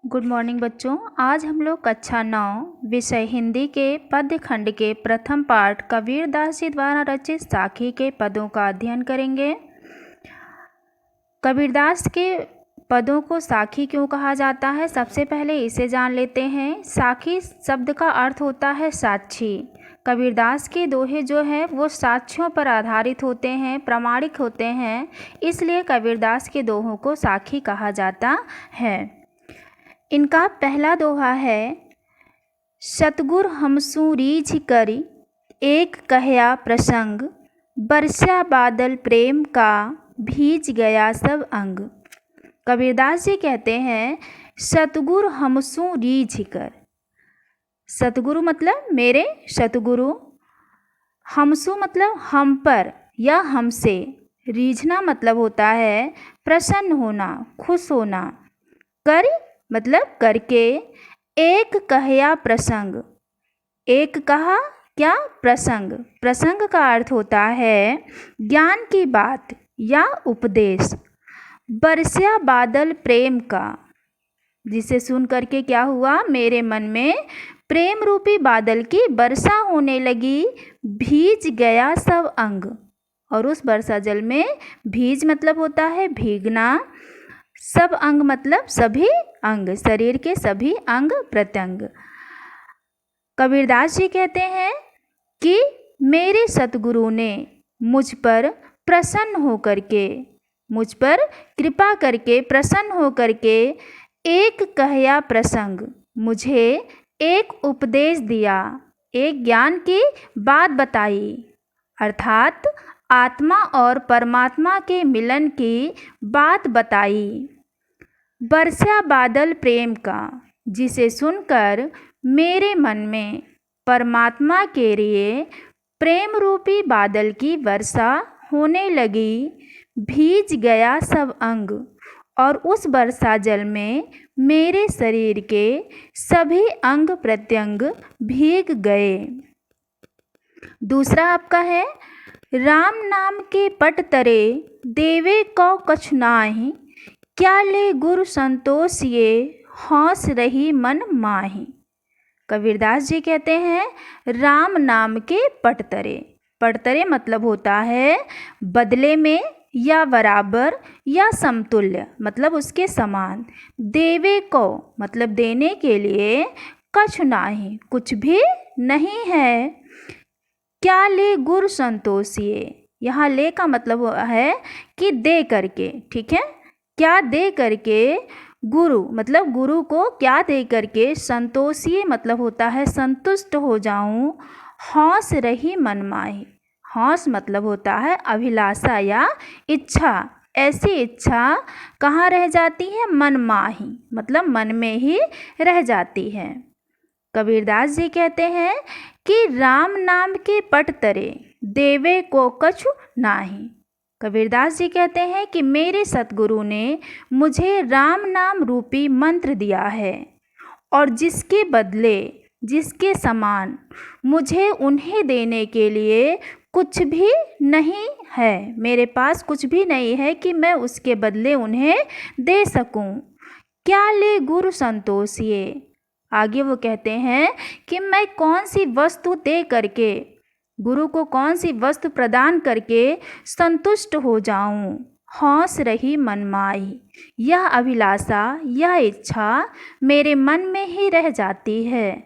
Good morning बच्चों। आज हम लोग कक्षा 9 विषय हिंदी के पद्य खंड के प्रथम पाठ कबीरदास जी द्वारा रचित साखी के पदों का अध्ययन करेंगे। कबीरदास के पदों को साखी क्यों कहा जाता है, सबसे पहले इसे जान लेते हैं। साखी शब्द का अर्थ होता है साक्षी। कबीरदास के दोहे जो हैं वो साक्ष्यों पर आधारित होते हैं, प्रामाणिक होते हैं, इसलिए कबीरदास के दोहों को साखी कहा जाता है। इनका पहला दोहा है, सतगुर हमसू रीझ करी एक कहया प्रसंग, बरसा बादल प्रेम का भीज गया सब अंग। कबीरदास जी कहते हैं, सतगुर हमसू रीझ कर। सतगुरु मतलब मेरे सतगुरु, हमसू मतलब हम पर या हमसे, रीझना मतलब होता है प्रसन्न होना, खुश होना, कर मतलब करके, एक कहया प्रसंग, एक कहा क्या प्रसंग, प्रसंग का अर्थ होता है ज्ञान की बात या उपदेश। बरसा बादल प्रेम का, जिसे सुन करके क्या हुआ, मेरे मन में प्रेम रूपी बादल की वर्षा होने लगी, भीज गया सब अंग। और उस वर्षा जल में भीज मतलब होता है भीगना, सब अंग मतलब सभी अंग, शरीर के सभी अंग प्रत्यंग। कबीरदास जी कहते हैं कि मेरे सतगुरु ने मुझ पर प्रसन्न होकर के, मुझ पर कृपा करके, प्रसन्न होकर के एक कहया प्रसंग, मुझे एक उपदेश दिया, एक ज्ञान की बात बताई, अर्थात आत्मा और परमात्मा के मिलन की बात बताई। बरसा बादल प्रेम का, जिसे सुनकर मेरे मन में परमात्मा के लिए प्रेम रूपी बादल की वर्षा होने लगी, भीज गया सब अंग, और उस वर्षा जल में मेरे शरीर के सभी अंग प्रत्यंग भीग गए। दूसरा आपका है, राम नाम के पट तरे देवे को कछु नाही, क्या ले गुरु संतोष ये हौस रही मन माही। कबीरदास जी कहते हैं, राम नाम के पटतरे, पटतरे मतलब होता है बदले में या बराबर या समतुल्य मतलब उसके समान, देवे को मतलब देने के लिए, कछु नाही कुछ भी नहीं है, क्या ले गुरु संतोष ये, यहाँ ले का मतलब है कि दे करके, ठीक है, क्या दे करके, गुरु मतलब गुरु को क्या दे करके, संतोषी मतलब होता है संतुष्ट हो जाऊं, हौस रही मनमाही, हौस मतलब होता है अभिलाषा या इच्छा, ऐसी इच्छा कहाँ रह जाती है, मनमाही मतलब मन में ही रह जाती है। कबीरदास जी कहते हैं कि राम नाम के पट तरे देवे को कछु नाही। कबीरदास जी कहते हैं कि मेरे सतगुरु ने मुझे राम नाम रूपी मंत्र दिया है, और जिसके बदले, जिसके समान मुझे उन्हें देने के लिए कुछ भी नहीं है, मेरे पास कुछ भी नहीं है कि मैं उसके बदले उन्हें दे सकूं। क्या ले गुरु संतोष ये, आगे वो कहते हैं कि मैं कौन सी वस्तु दे करके, गुरु को कौन सी वस्तु प्रदान करके संतुष्ट हो जाऊं, हौस रही मनमाही, यह अभिलाषा, यह इच्छा मेरे मन में ही रह जाती है।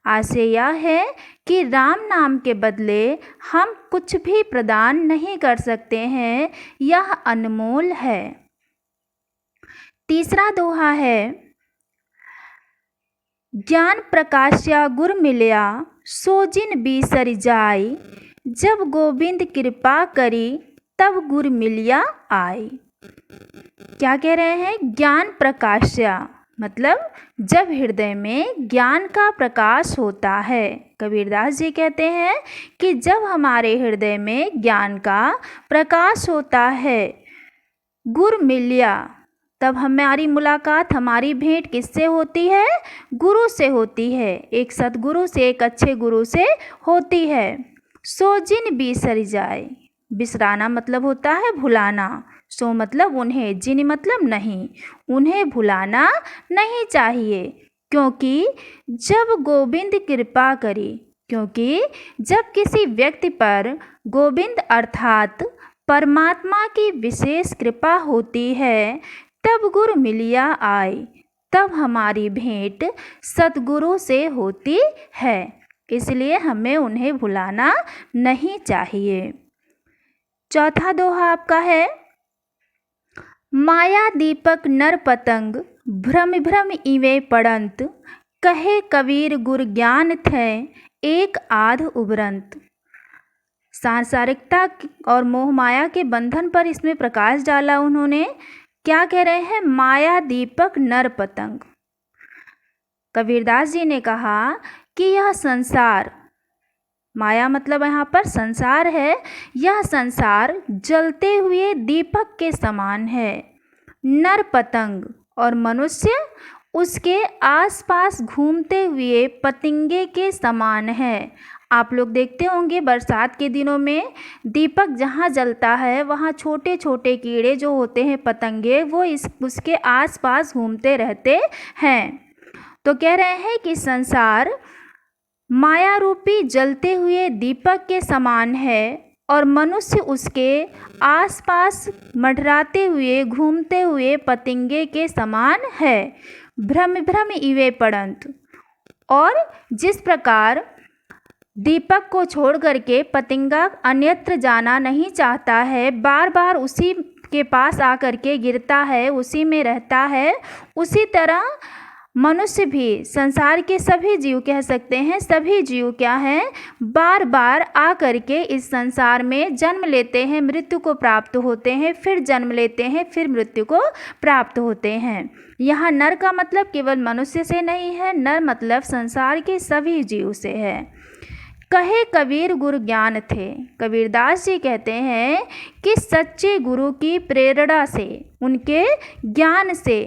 आशय यह है कि राम नाम के बदले हम कुछ भी प्रदान नहीं कर सकते हैं, यह अनमोल है। तीसरा दोहा है, ज्ञान प्रकाश्या गुर मिलया सो जिन बीसर जाई, जब गोविंद कृपा करी तब गुर मिलिया आई। क्या कह रहे हैं, ज्ञान प्रकाश्या मतलब जब हृदय में ज्ञान का प्रकाश होता है। कबीरदास जी कहते हैं कि जब हमारे हृदय में ज्ञान का प्रकाश होता है, गुर मिलिया, तब हमारी मुलाकात, हमारी भेंट किससे होती है, गुरु से होती है, एक सतगुरु से, एक अच्छे गुरु से होती है। सो जिन बीसर जाए, बिसराना मतलब होता है भुलाना, सो मतलब उन्हें, जिन मतलब नहीं, उन्हें भुलाना नहीं चाहिए, क्योंकि जब गोविंद कृपा करे, क्योंकि जब किसी व्यक्ति पर गोविंद अर्थात परमात्मा की विशेष कृपा होती है, तब गुरु मिलिया आए, तब हमारी भेंट सतगुरु से होती है। इसलिए हमें उन्हें भुलाना नहीं चाहिए। चौथा दोहा आपका है, माया दीपक नर पतंग भ्रम भ्रम इवे पड़ंत, कहे कबीर गुर ज्ञान थे एक आध उबरंत। सांसारिकता और मोह माया के बंधन पर इसमें प्रकाश डाला उन्होंने। क्या कह रहे हैं? माया दीपक नर पतंग। कबीरदास जी ने कहा कि यह संसार, माया मतलब यहाँ पर संसार है, यह संसार जलते हुए दीपक के समान है। नर पतंग और मनुष्य उसके आसपास घूमते हुए पतंगे के समान है। आप लोग देखते होंगे बरसात के दिनों में दीपक जहाँ जलता है वहाँ छोटे छोटे कीड़े जो होते हैं, पतंगे, वो उसके आसपास घूमते रहते हैं। तो कह रहे हैं कि संसार माया रूपी जलते हुए दीपक के समान है और मनुष्य उसके आसपास मंडराते हुए घूमते हुए पतंगे के समान है। भ्रम भ्रम इवे पड़ंत, और जिस प्रकार दीपक को छोड़ करके पतंगा अन्यत्र जाना नहीं चाहता है, बार बार उसी के पास आकर के गिरता है, उसी में रहता है, उसी तरह मनुष्य भी, संसार के सभी जीव कह सकते हैं, सभी जीव क्या हैं, बार बार आ करके इस संसार में जन्म लेते हैं, मृत्यु को प्राप्त होते हैं, फिर जन्म लेते हैं, फिर मृत्यु को प्राप्त होते हैं। यहाँ नर का मतलब केवल मनुष्य से नहीं है, नर मतलब संसार के सभी जीव से है। कहे कबीर गुरु ज्ञान थे, कबीरदास जी कहते हैं कि सच्चे गुरु की प्रेरणा से, उनके ज्ञान से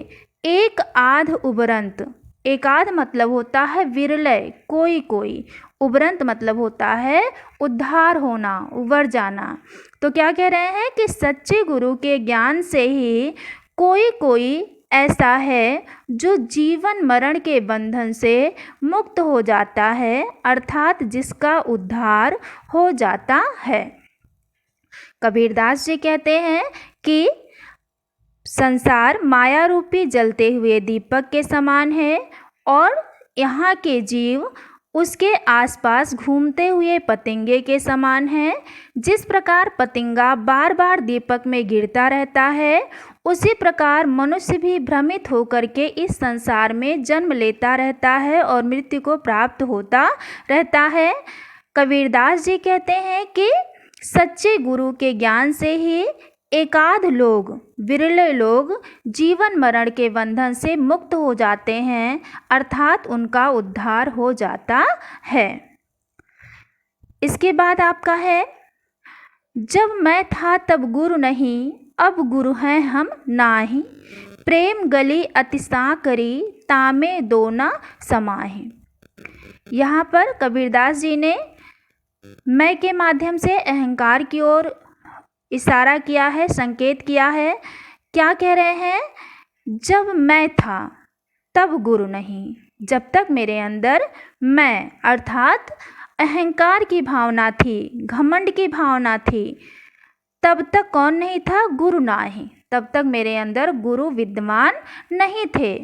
एक आध उबरंत, एक आध मतलब होता है विरलय, कोई कोई, उबरंत मतलब होता है उद्धार होना, उबर जाना। तो क्या कह रहे हैं कि सच्चे गुरु के ज्ञान से ही कोई कोई ऐसा है जो जीवन मरण के बंधन से मुक्त हो जाता है, अर्थात जिसका उद्धार हो जाता है। कबीरदास जी कहते हैं कि संसार माया रूपी जलते हुए दीपक के समान है और यहाँ के जीव उसके आसपास घूमते हुए पतंगे के समान है। जिस प्रकार पतंगा बार बार दीपक में गिरता रहता है, उसी प्रकार मनुष्य भी भ्रमित होकर के इस संसार में जन्म लेता रहता है और मृत्यु को प्राप्त होता रहता है। कबीरदास जी कहते हैं कि सच्चे गुरु के ज्ञान से ही एकाध लोग, विरले लोग जीवन मरण के बंधन से मुक्त हो जाते हैं, अर्थात उनका उद्धार हो जाता है। इसके बाद आपका है, जब मैं था तब गुरु नहीं, अब गुरु हैं हम नाही, प्रेम गली अतिशा करी, तामे दो न समाहि। यहाँ पर कबीरदास जी ने मैं के माध्यम से अहंकार की ओर इशारा किया है, संकेत किया है। क्या कह रहे हैं? जब मैं था तब गुरु नहीं, जब तक मेरे अंदर मैं अर्थात अहंकार की भावना थी, घमंड की भावना थी, तब तक कौन नहीं था? गुरु नाही। तब तक मेरे अंदर गुरु विद्यमान नहीं थे।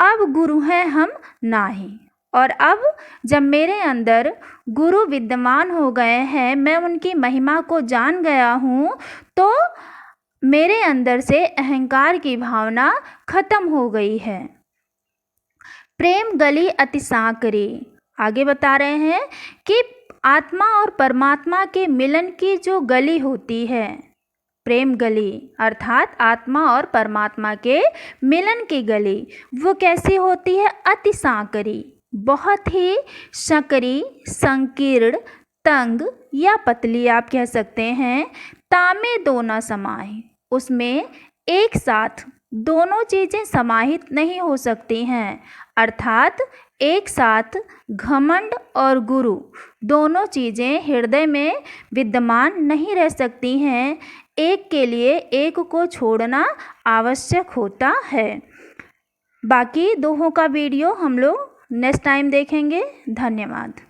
अब गुरु हैं हम नाही, और अब जब मेरे अंदर गुरु विद्यमान हो गए हैं, मैं उनकी महिमा को जान गया हूँ, तो मेरे अंदर से अहंकार की भावना खत्म हो गई है। प्रेम गली अतिशा करी, आगे बता रहे हैं कि आत्मा और परमात्मा के मिलन की जो गली होती है, प्रेम गली अर्थात आत्मा और परमात्मा के मिलन की गली, वो कैसी होती है? अति सांकरी, बहुत ही संकरी, संकीर्ण, तंग या पतली आप कह सकते हैं। तामे दो न समाहि, उसमें एक साथ दोनों चीज़ें समाहित नहीं हो सकती हैं, अर्थात एक साथ घमंड और गुरु दोनों चीज़ें हृदय में विद्यमान नहीं रह सकती हैं। एक के लिए एक को छोड़ना आवश्यक होता है। बाकी दोहों का वीडियो हम लोग नेक्स्ट टाइम देखेंगे। धन्यवाद।